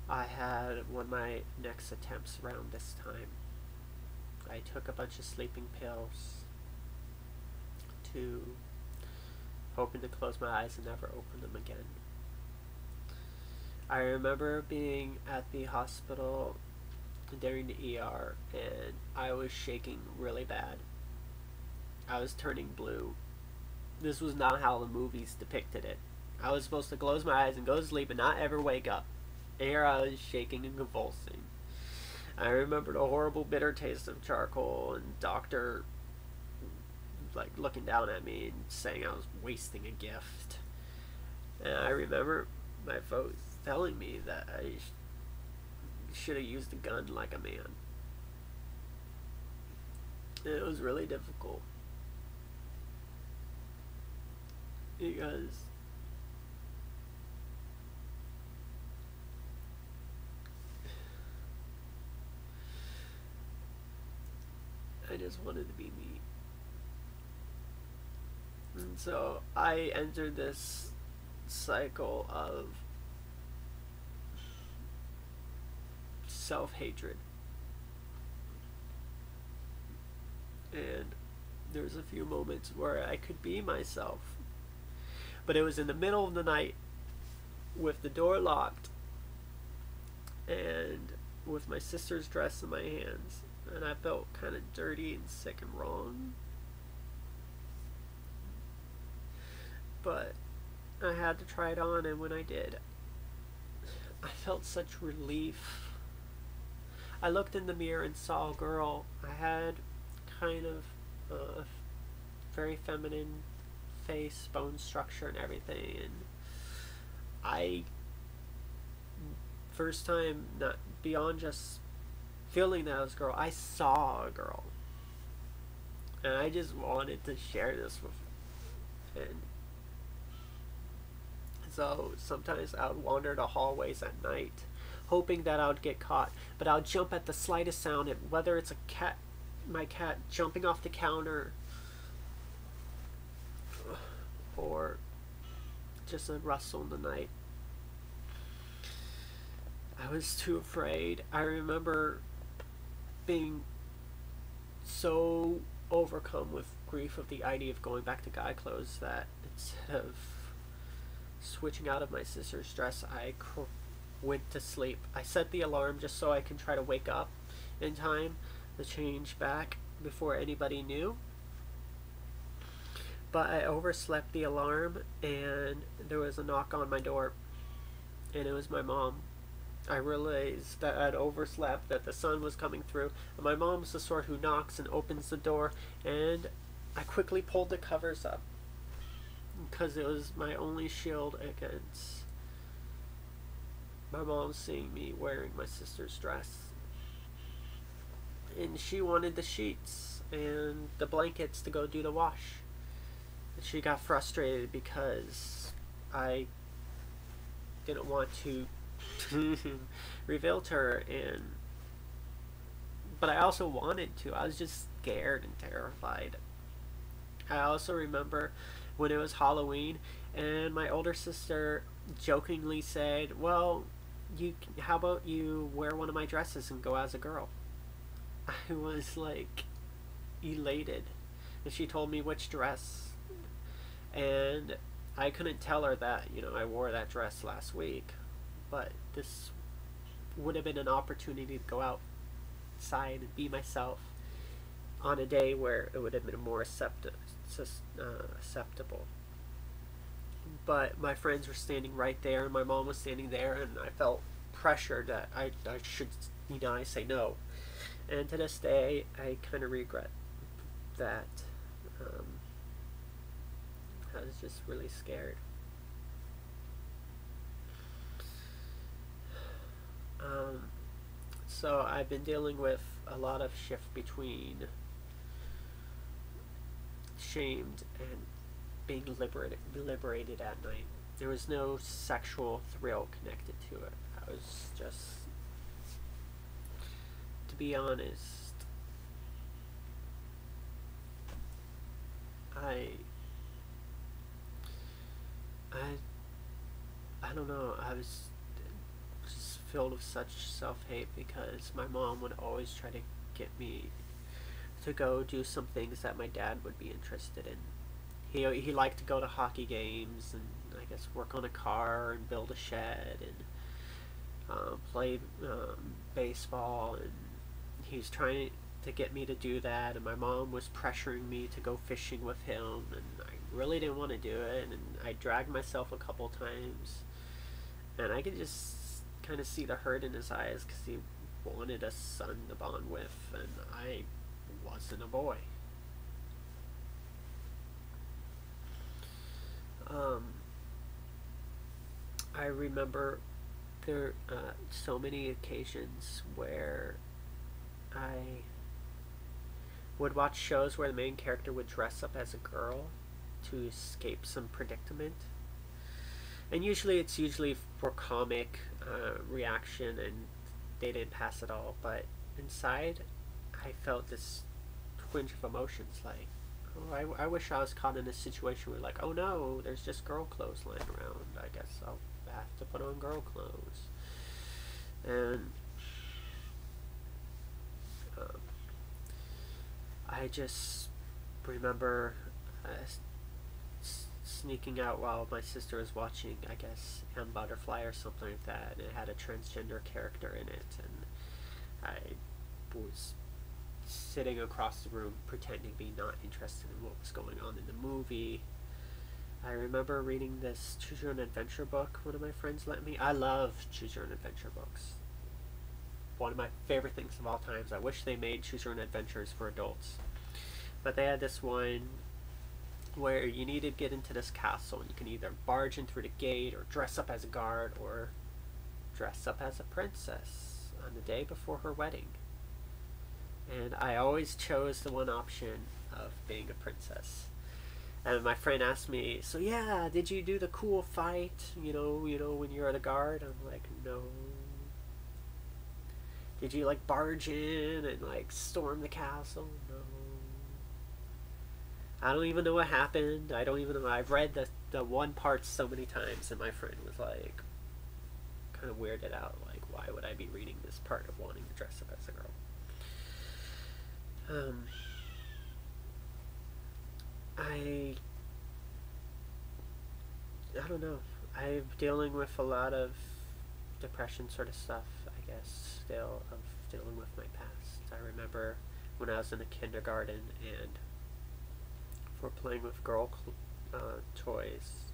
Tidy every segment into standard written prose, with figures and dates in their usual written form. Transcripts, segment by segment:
I had one of my next attempts around this time. I took a bunch of sleeping pills to hoping to close my eyes and never open them again. I remember being at the hospital during the ER and I was shaking really bad. I was turning blue. This was not how the movies depicted it. I was supposed to close my eyes and go to sleep and not ever wake up. And here I was shaking and convulsing. I remember the horrible bitter taste of charcoal and doctor like looking down at me and saying I was wasting a gift. And I remember my folks telling me that I should have used a gun like a man. And it was really difficult because I just wanted to be me. And so I entered this cycle of self-hatred. And there's a few moments where I could be myself. But it was in the middle of the night with the door locked and with my sister's dress in my hands. And I felt kind of dirty and sick and wrong. But I had to try it on, and when I did, I felt such relief. I looked in the mirror and saw a girl. I had kind of a very feminine face, bone structure, and everything. And I, first time, not beyond just feeling that I was a girl, I saw a girl. And I just wanted to share this with her. And so sometimes I would wander the hallways at night, hoping that I would get caught. But I would jump at the slightest sound, and whether it's a cat, my cat jumping off the counter, or just a rustle in the night. I was too afraid. I remember being so overcome with grief of the idea of going back to guy clothes that instead of switching out of my sister's dress, I went to sleep. I set the alarm just so I can try to wake up in time to change back before anybody knew. But I overslept the alarm and there was a knock on my door, and it was my mom. I realized that I'd overslept, that the sun was coming through, and my mom's the sort who knocks and opens the door, and I quickly pulled the covers up because it was my only shield against my mom seeing me wearing my sister's dress. And she wanted the sheets and the blankets to go do the wash. And she got frustrated because I didn't want to reveal to her, and but I also wanted to. I was just scared and terrified. I also remember when it was Halloween and my older sister jokingly said, well, how about you wear one of my dresses and go as a girl? I was like elated, and she told me which dress, and I couldn't tell her that I wore that dress last week, but this would have been an opportunity to go outside and be myself on a day where it would have been more acceptable. But my friends were standing right there, and my mom was standing there, and I felt pressured that I should, I say no. And to this day, I kind of regret that. I was just really scared. So I've been dealing with a lot of shift between shamed and being liberated at night. There was no sexual thrill connected to it. I was just, to be honest, I I don't know. I was just filled with such self-hate because my mom would always try to get me to go do some things that my dad would be interested in. He liked to go to hockey games and I guess work on a car and build a shed and play baseball, and he's trying to get me to do that, and my mom was pressuring me to go fishing with him, and I really didn't want to do it, and I dragged myself a couple times, and I could just kind of see the hurt in his eyes because he wanted a son to bond with, and I wasn't a boy. I remember there so many occasions where I would watch shows where the main character would dress up as a girl to escape some predicament, and usually it's for comic reaction, and they didn't pass at all. But inside, I felt this twinge of emotions, like, oh, I wish I was caught in a situation where, like, oh no, there's just girl clothes lying around. I guess I'll have to put on girl clothes. And I just remember sneaking out while my sister was watching, I guess, M Butterfly or something like that, and it had a transgender character in it, and I was sitting across the room pretending to be not interested in what was going on in the movie. I remember reading this Choose Your Own Adventure book one of my friends lent me. I love Choose Your Own Adventure books. One of my favorite things of all times. I wish they made Choose Your Own Adventures for adults. But they had this one where you need to get into this castle, and you can either barge in through the gate or dress up as a guard or dress up as a princess on the day before her wedding. And I always chose the one option of being a princess. And my friend asked me, so yeah, did you do the cool fight, you know, when you're the guard? I'm like, no. Did you like barge in and like storm the castle? No. I don't even know what happened. I don't even know. I've read the one part so many times, and my friend was like, kind of weirded out, like, why would I be reading this part of wanting to dress up as a girl? I don't know. I'm dealing with a lot of depression sort of stuff, I guess, still, of dealing with my past. I remember when I was in the kindergarten, and for playing with girl toys,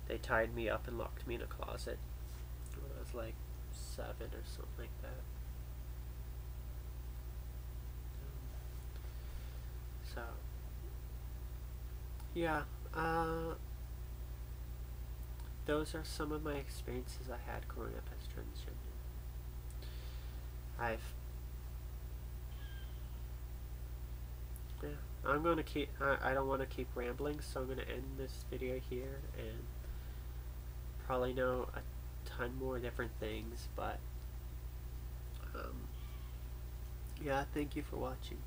they tied me up and locked me in a closet when I was like 7 or something like that. So, yeah, those are some of my experiences I had growing up as transgender. Yeah, I'm going to keep, I don't want to keep rambling, so I'm going to end this video here, and probably know a ton more different things, but, yeah, thank you for watching.